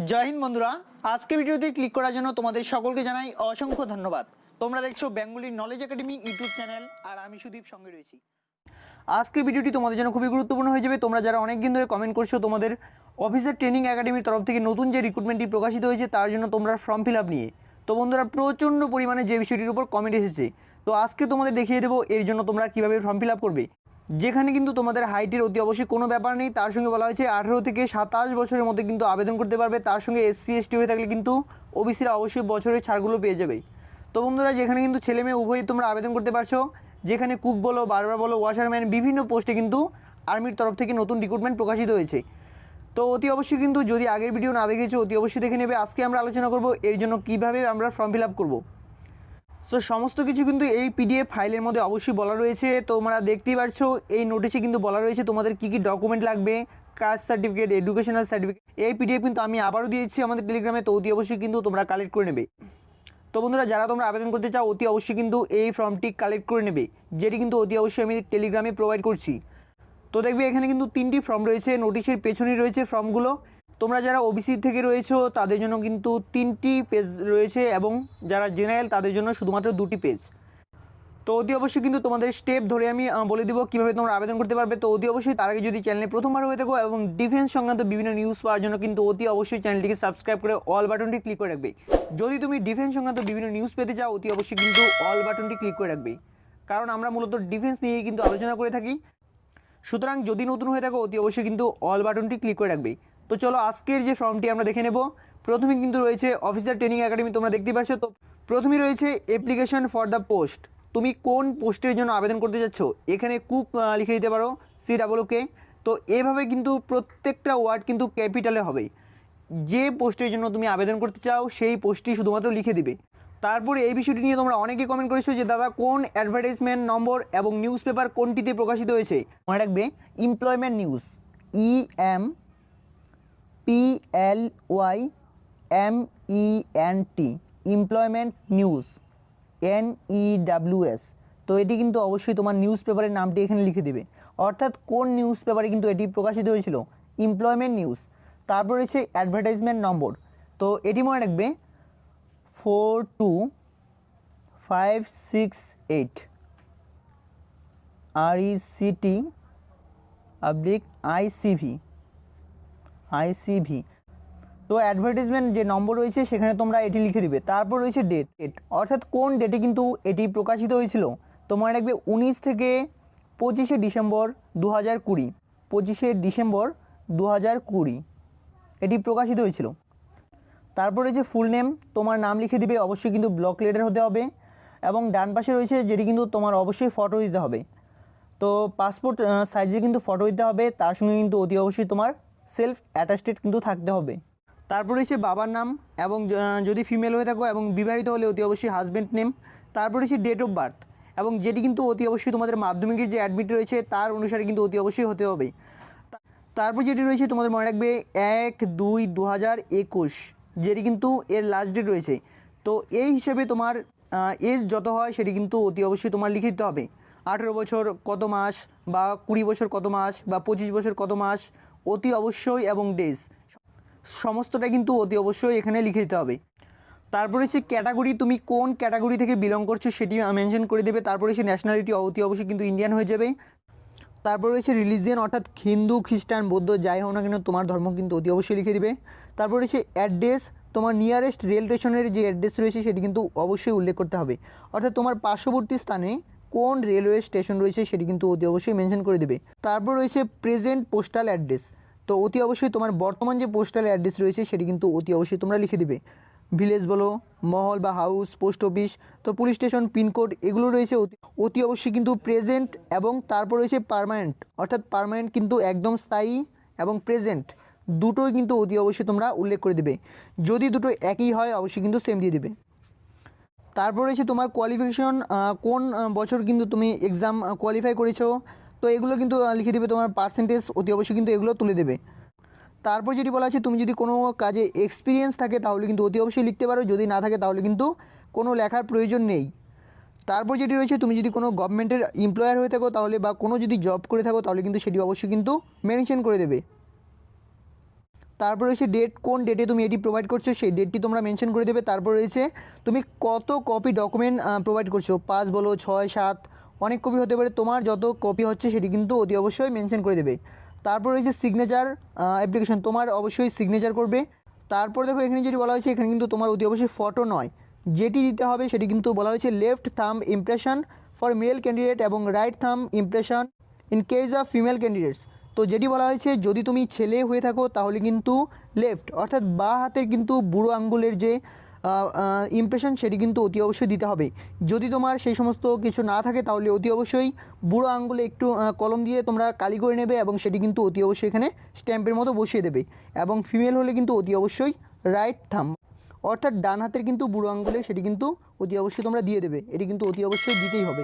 জয় হিন্দ বন্ধুরা, আজকে ভিডিওতে ক্লিক করার জন্য তোমাদের সকলকে জানাই অসংখ্য ধন্যবাদ। তোমরা দেখছো Bengali knowledge academy YouTube channel, আর আমি সুদীপ সঙ্গে রয়েছি। আজকে ভিডিওটি তোমাদের জন্য খুবই গুরুত্বপূর্ণ হয়ে যাবে। তোমরা যারা অনেক দিন ধরে কমেন্ট করছো তোমাদের অফিসার ট্রেনিং একাডেমির তরফ থেকে নতুন যে রিক্রুটমেন্টটি প্রকাশিত হয়েছে তার জন্য তোমরা ফর্ম ফিল আপ নিয়ে, তো বন্ধুরা প্রচণ্ড পরিমাণে যে বিষয়টির উপর কমেন্ট এসেছে, তো আজকে তোমাদের দেখিয়ে দেবো এর জন্য তোমরা কীভাবে ফর্ম ফিল আপ করবে। যেখানে কিন্তু তোমাদের হাইটের অতি অবশ্যই কোনো ব্যাপার নেই, তার সঙ্গে বলা হয়েছে 18 থেকে 27 বছরের মধ্যে কিন্তু আবেদন করতে পারবে। তার সঙ্গে এসসি এসটি হয়ে থাকলে কিন্তু ওবিসিরা অবশ্যই বছরের ছাড়গুলো পেয়ে যাবে। তো বন্ধুরা, যেখানে কিন্তু ছেলে মেয়ে উভয়ই তোমরা আবেদন করতে পারছো, যেখানে কুক বলো, বারবার বলো, ওয়াশারম্যান, বিভিন্ন পোস্টে কিন্তু আর্মির তরফ থেকে নতুন রিক্রুটমেন্ট প্রকাশিত হয়েছে। তো অতি অবশ্যই কিন্তু যদি আগের ভিডিও না দেখেছো অতি অবশ্যই দেখে নেবে। আজকে আমরা আলোচনা করব এর জন্য কীভাবে আমরা ফর্ম ফিল আপ করবো। সো সমস্ত কিছু কিন্তু এই পিডিএফ ফাইলের মধ্যে অবশ্যই বলা রয়েছে। তোমরা দেখতেই পারছো এই নোটিশে কিন্তু বলা রয়েছে তোমাদের কী কী ডকুমেন্ট লাগবে, কাস্ট সার্টিফিকেট, এডুকেশনাল সার্টিফিকেট। এই পিডিএফ কিন্তু আমি আবারও দিয়েছি আমাদের টেলিগ্রামে, তো অতি অবশ্যই কিন্তু তোমরা কালেক্ট করে নেবে। তো বন্ধুরা, যারা তোমরা আবেদন করতে চাও অতি অবশ্যই কিন্তু এই ফর্মটি কালেক্ট করে নেবে, যেটি কিন্তু অতি অবশ্যই আমি টেলিগ্রামে প্রোভাইড করছি। তো দেখবে এখানে কিন্তু 3টি ফর্ম রয়েছে, নোটিশের পেছনেই রয়েছে ফর্মগুলো। তোমরা যারা ওবিসি থেকে রয়েছো তাদের জন্য কিন্তু 3টি পেজ রয়েছে, এবং যারা জেনারেল তাদের জন্য শুধুমাত্র 2টি পেজ। তো অতি অবশ্যই কিন্তু তোমাদের স্টেপ ধরে আমি বলে দিব কীভাবে তোমরা আবেদন করতে পারবে। তো অতি অবশ্যই তার আগে যদি চ্যানেলে প্রথমবার হয়ে থাকো এবং ডিফেন্স সংক্রান্ত বিভিন্ন নিউজ পাওয়ার জন্য কিন্তু অতি অবশ্যই চ্যানেলটিকে সাবস্ক্রাইব করে অল বাটনটি ক্লিক করে রাখবে। যদি তুমি ডিফেন্স সংক্রান্ত বিভিন্ন নিউজ পেতে চাও অতি অবশ্যই কিন্তু অল বাটনটি ক্লিক করে রাখবে, কারণ আমরা মূলত ডিফেন্স নিয়েই কিন্তু আলোচনা করে থাকি। সুতরাং যদি নতুন হয়ে থাকো অতি অবশ্যই কিন্তু অল বাটনটি ক্লিক করে রাখবে। তো চলো আজকের যে ফর্মটি আমরা দেখে নেব। প্রথমে কিন্তু রয়েছে অফিসার ট্রেনিং একাডেমি, তোমরা দেখতে পাচ্ছ। তো প্রথমেই রয়েছে অ্যাপ্লিকেশন ফর দ্য পোস্ট। তুমি কোন পোস্টের জন্য আবেদন করতে যাচ্ছ, এখানে কুক লিখে দিতে পারো, CWK। তো এভাবে কিন্তু প্রত্যেকটা ওয়ার্ড কিন্তু ক্যাপিটালে হবে। যে পোস্টের জন্য তুমি আবেদন করতে চাও সেই পোস্টটি শুধুমাত্র লিখে দিবে। তারপরে এই বিষয়টি নিয়ে তোমরা অনেকেই কমেন্ট করেছো যে দাদা কোন অ্যাডভার্টাইজমেন্ট নম্বর এবং নিউজ পেপার কোনটিতে প্রকাশিত হয়েছে। মনে রাখবে employment news, EMPLYMENT, employment news, NEWS। তো এটি কিন্তু অবশ্যই তোমার নিউজ পেপারের নামটি এখানে লিখে দেবে, অর্থাৎ কোন নিউজ পেপারে কিন্তু এটি প্রকাশিত হয়েছিল, এমপ্লয়মেন্ট নিউজ। তারপর রয়েছে অ্যাডভার্টাইজমেন্ট নম্বর, তো এটি মনে রাখবে 42568 RECT/ICV। তো অ্যাডভার্টাইজমেন্ট যে নম্বর রয়েছে সেখানে তোমরা এটি লিখে দিবে। তারপর রয়েছে ডেট, অর্থাৎ কোন ডেটে কিন্তু এটি প্রকাশিত হয়েছিল। তো মনে রাখবে 19 থেকে 25শে ডিসেম্বর 2020, 25শে ডিসেম্বর 2020 এটি প্রকাশিত হয়েছিল। তারপর রয়েছে ফুল নেম, তোমার নাম লিখে দিবে, অবশ্যই কিন্তু ব্লক লেটার হতে হবে। এবং ডান পাশে রয়েছে যেটি কিন্তু তোমার অবশ্যই ফটো দিতে হবে। তো পাসপোর্ট সাইজে কিন্তু ফটো দিতে হবে, তার সঙ্গে কিন্তু অতি অবশ্যই তোমার সেলফ অ্যাটাস্টেড কিন্তু থাকতে হবে। তারপর রয়েছে বাবার নাম, এবং যদি ফিমেল হয়ে থাকো এবং বিবাহিত হলে অতি অবশ্যই হাজব্যান্ড নেম। তারপর রয়েছে ডেট অফ বার্থ, এবং যেটি কিন্তু অতি অবশ্যই তোমাদের মাধ্যমিকের যে অ্যাডমিট রয়েছে তার অনুসারে কিন্তু অতি অবশ্যই হতে হবে। তারপর যেটি রয়েছে তোমাদের মনে রাখবে 1/2/2021, যেটি কিন্তু এর লাস্ট ডেট রয়েছে। তো এই হিসেবে তোমার এজ যত হয় সেটি কিন্তু অতি অবশ্যই তোমার লিখে দিতে হবে। 18 বছর কত মাস, বা 20 বছর কত মাস, বা 25 বছর কত মাস, অতি অবশ্যই, এবং ডেজ সমস্তটা কিন্তু অতি অবশ্যই এখানে লিখে দিতে হবে। তারপরে হচ্ছে ক্যাটাগরি, তুমি কোন ক্যাটাগরি থেকে বিলং করছো সেটি মেনশন করে দেবে। তারপরে হচ্ছে ন্যাশনালিটি, অতি অবশ্যই কিন্তু ইন্ডিয়ান হয়ে যাবে। তারপর রয়েছে রিলিজিয়ান, অর্থাৎ হিন্দু, খ্রিস্টান, বৌদ্ধ যাই হোক না কেন তোমার ধর্ম কিন্তু অতি অবশ্যই লিখে দিবে। তারপর রয়েছে অ্যাড্রেস, তোমার নিয়ারেস্ট রেল স্টেশনের যে অ্যাড্রেস রয়েছে সেটি কিন্তু অবশ্যই উল্লেখ করতে হবে, অর্থাৎ তোমার পার্শ্ববর্তী স্থানে কোন রেলওয়ে স্টেশন রয়েছে সেটি কিন্তু অতি অবশ্যই মেনশন করে দেবে। তারপর রয়েছে প্রেজেন্ট পোস্টাল অ্যাড্রেস, তো অতি অবশ্যই তোমার বর্তমান যে পোস্টাল অ্যাড্রেস রয়েছে সেটি কিন্তু অতি অবশ্যই তোমরা লিখে দিবে। ভিলেজ বলো, মহল বা হাউস, পোস্ট অফিস, তো পুলিশ স্টেশন, পিনকোড এগুলো রয়েছে অতি অবশ্যই কিন্তু প্রেজেন্ট। এবং তারপর রয়েছে পার্মানেন্ট, অর্থাৎ পার্মানেন্ট কিন্তু একদম স্থায়ী, এবং প্রেজেন্ট দুটোই কিন্তু অতি অবশ্যই তোমরা উল্লেখ করে দেবে। যদি দুটো একই হয় অবশ্যই কিন্তু সেম দিয়ে দেবে। তারপর রয়েছে তোমার কোয়ালিফিকেশন, কোন বছর কিন্তু তুমি এক্সাম কোয়ালিফাই করেছো, তো এগুলো কিন্তু লিখে দেবে। তোমার পার্সেন্টেজ অতি অবশ্যই কিন্তু এগুলো তুলে দেবে। তারপর যেটি বলা আছে তুমি যদি কোনো কাজে এক্সপিরিয়েন্স থাকে তাহলে কিন্তু অতি অবশ্যই লিখতে পারো, যদি না থাকে তাহলে কিন্তু কোনো লেখার প্রয়োজন নেই। তারপর যেটি রয়েছে তুমি যদি কোনো গভর্নমেন্টের এমপ্লয়ার হয়ে থাকো তাহলে, বা কোনো যদি জব করে থাকো তাহলে কিন্তু সেটি অবশ্যই কিন্তু মেনশন করে দেবে। তারপর রয়েছে ডেট, কোন ডেটে তুমি এটি প্রোভাইড করছো সেই ডেটটি তোমরা মেনশন করে দেবে। তারপর রয়েছে তুমি কত কপি ডকুমেন্ট প্রোভাইড করছো, 5 বলো 6 7 অনেক কপি হতে পারে, তোমার যত কপি হচ্ছে সেটি কিন্তু অতি অবশ্যই মেনশন করে দেবে। তারপর রয়েছে সিগনেচার অ্যাপ্লিকেশন, তোমার অবশ্যই সিগনেচার করবে। তারপর দেখো এখানে যেটি বলা হয়েছে এখানে কিন্তু তোমার অতি অবশ্যই ফটো নয়, যেটি দিতে হবে সেটি কিন্তু বলা হয়েছে left thumb impression for male candidate এবং right thumb impression in case of female candidates. তো যেটি বলা হয়েছে যদি তুমি ছেলে হয়ে থাকো তাহলে কিন্তু লেফট অর্থাৎ বাঁ হাতের কিন্তু বুড়ো আঙ্গুলের যে ইমপ্রেশন সেটি কিন্তু অতি অবশ্যই দিতে হবে। যদি তোমার সেই সমস্ত কিছু না থাকে তাহলে অতি অবশ্যই বুড়ো আঙ্গুলে একটু কলম দিয়ে তোমরা কালি করে নেবে এবং সেটি কিন্তু অতি অবশ্যই এখানে স্ট্যাম্পের মতো বসিয়ে দেবে। এবং ফিমেল হলে কিন্তু অতি অবশ্যই রাইট থাম্ব অর্থাৎ ডান হাতের কিন্তু বুড়ো আঙ্গুলে সেটি কিন্তু অতি অবশ্যই তোমরা দিয়ে দেবে, এটি কিন্তু অতি অবশ্যই দিতেই হবে।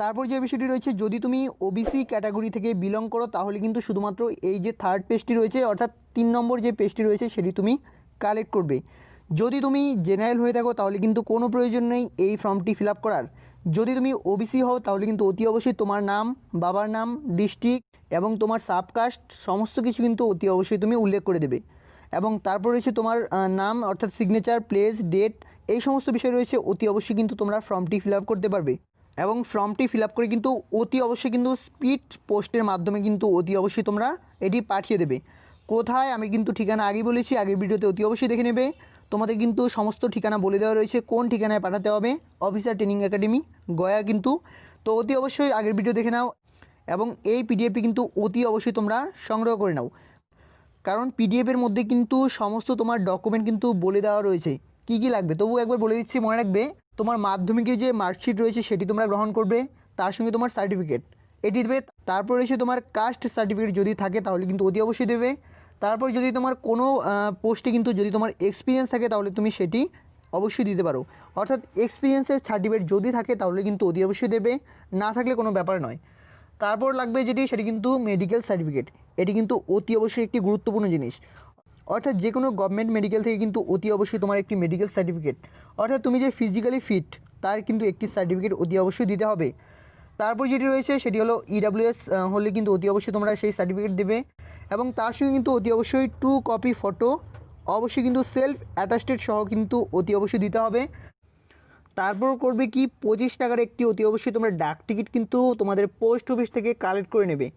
তারপর যে বিষয়টি রয়েছে যদি তুমি ওবিসি ক্যাটাগরি থেকে বিলং করো তাহলে কিন্তু শুধুমাত্র এই যে থার্ড পেজটি রয়েছে অর্থাৎ 3 নম্বর যে পেজটি রয়েছে সেটি তুমি কালেক্ট করবে। যদি তুমি জেনারেল হয়ে থাকো তাহলে কিন্তু কোনো প্রয়োজন নেই এই ফর্মটি ফিল আপ করার। যদি তুমি ওবিসি হও তাহলে কিন্তু অতি অবশ্যই তোমার নাম, বাবার নাম, ডিস্ট্রিক্ট এবং তোমার সাবকাস্ট সমস্ত কিছু কিন্তু অতি অবশ্যই তুমি উল্লেখ করে দেবে। এবং তারপর রয়েছে তোমার নাম অর্থাৎ সিগনেচার, প্লেস, ডেট এই সমস্ত বিষয় রয়েছে অতি অবশ্যই কিন্তু তোমরা ফর্মটি ফিল আপ করতে পারবে। এবং ফর্মটি ফিল আপ করে কিন্তু অতি অবশ্যই কিন্তু স্পিড পোস্টের মাধ্যমে কিন্তু অতি অবশ্যই তোমরা এটি পাঠিয়ে দেবে। কোথায় আমি কিন্তু ঠিকানা আগেই বলেছি, আগের ভিডিওতে অতি অবশ্যই দেখে নেবে। তোমাদের কিন্তু সমস্ত ঠিকানা বলে দেওয়া রয়েছে কোন ঠিকানায় পাঠাতে হবে, অফিসার ট্রেনিং একাডেমি গয়া কিন্তু। তো অতি অবশ্যই আগের ভিডিও দেখে নাও এবং এই পিডিএফটি কিন্তু অতি অবশ্যই তোমরা সংগ্রহ করে নাও, কারণ পিডিএফের মধ্যে কিন্তু সমস্ত তোমার ডকুমেন্ট কিন্তু বলে দেওয়া রয়েছে কী কী লাগবে। তবু একবার বলে দিচ্ছি, মনে রাখবে তোমার মাধ্যমিকের যে মার্কশিট রয়েছে সেটি তোমরা গ্রহণ করবে, তার সঙ্গে তোমার সার্টিফিকেট এটি দেবে। তারপর রয়েছে তোমার কাস্ট সার্টিফিকেট যদি থাকে তাহলে কিন্তু অতি অবশ্যই দেবে। তারপর যদি তোমার কোনো পোস্টে কিন্তু যদি তোমার এক্সপিরিয়েন্স থাকে তাহলে তুমি সেটি অবশ্যই দিতে পারো, অর্থাৎ এক্সপিরিয়েন্সের সার্টিফিকেট যদি থাকে তাহলে কিন্তু অতি অবশ্যই দেবে, না থাকলে কোনো ব্যাপার নয়। তারপর লাগবে যেটি সেটি কিন্তু মেডিকেল সার্টিফিকেট, এটি কিন্তু অতি অবশ্যই একটি গুরুত্বপূর্ণ জিনিস। অর্থাৎ যে কোনো গভর্নমেন্ট মেডিকেল থেকে কিন্তু অতি অবশ্যই তোমার একটি মেডিকেল সার্টিফিকেট অর্থাৎ তুমি যে ফিজিক্যালি ফিট তার কিন্তু একটি সার্টিফিকেট অতি অবশ্যই দিতে হবে। তারপর যেটি রয়েছে সেটি হলো ইডাব্লিউএস হলে কিন্তু অতি অবশ্যই তোমরা সেই সার্টিফিকেট দেবে এবং তার সঙ্গে কিন্তু অতি অবশ্যই 2 কপি ফটো অবশ্যই কিন্তু সেলফ অ্যাটাস্টেড সহ কিন্তু অতি অবশ্যই দিতে হবে। তারপর করবে কি 25 টাকার একটি অতি অবশ্যই তোমরা ডাক টিকিট কিন্তু তোমাদের পোস্ট অফিস থেকে কালেক্ট করে নেবে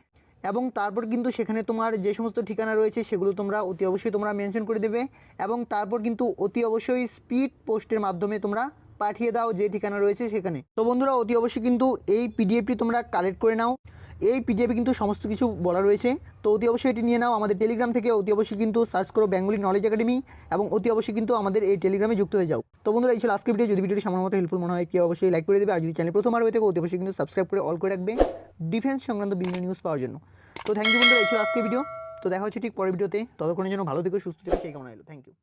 এবং তারপর কিন্তু সেখানে তোমার যে সমস্ত ঠিকানা রয়েছে সেগুলো তোমরা অতি অবশ্যই তোমরা মেনশন করে দেবে এবং তারপর কিন্তু অতি অবশ্যই স্পিড পোস্টের মাধ্যমে তোমরা পাঠিয়ে দাও যে ঠিকানা রয়েছে সেখানে। তো বন্ধুরা অতি অবশ্যই কিন্তু এই পিডিএফটি তোমরা কালেক্ট করে নাও, এই পিডিএফে কিন্তু সমস্ত কিছু বলা রয়েছে। তো অতি অবশ্যই এটি নিয়ে নাও, আমাদের টেলিগ্রাম থেকে অতি অবশ্যই কিন্তু সার্চ করো বেঙ্গলি নলেজ একাডেমি এবং অতি অবশ্যই কিন্তু আমাদের এই টেলিগ্রামে যুক্ত হয়ে যাও। তো বন্ধুরা এই ছিল আজকের ভিডিও, যদি ভিডিওটি সামান্য মতো হেল্পফুল মনে হয় কি অবশ্যই লাইক করে দেবে আর যদি চ্যানেল প্রথমবার হয়ে থাকে অতি অবশ্যই কিন্তু সাবস্ক্রাইব করে অল করে রাখবে ডিফেন্স সংক্রান্ত বিভিন্ন নিউজ পাওয়ার জন্য। তো থ্যাংক ইউ বন্ধুরা, এই ছিল আজকের ভিডিও। তো দেখা হচ্ছে ঠিক পরের ভিডিওতে, ততক্ষণের জন্য ভালো থেকো, সুস্থ থেকো, সেই কামনা রইল। Thank you.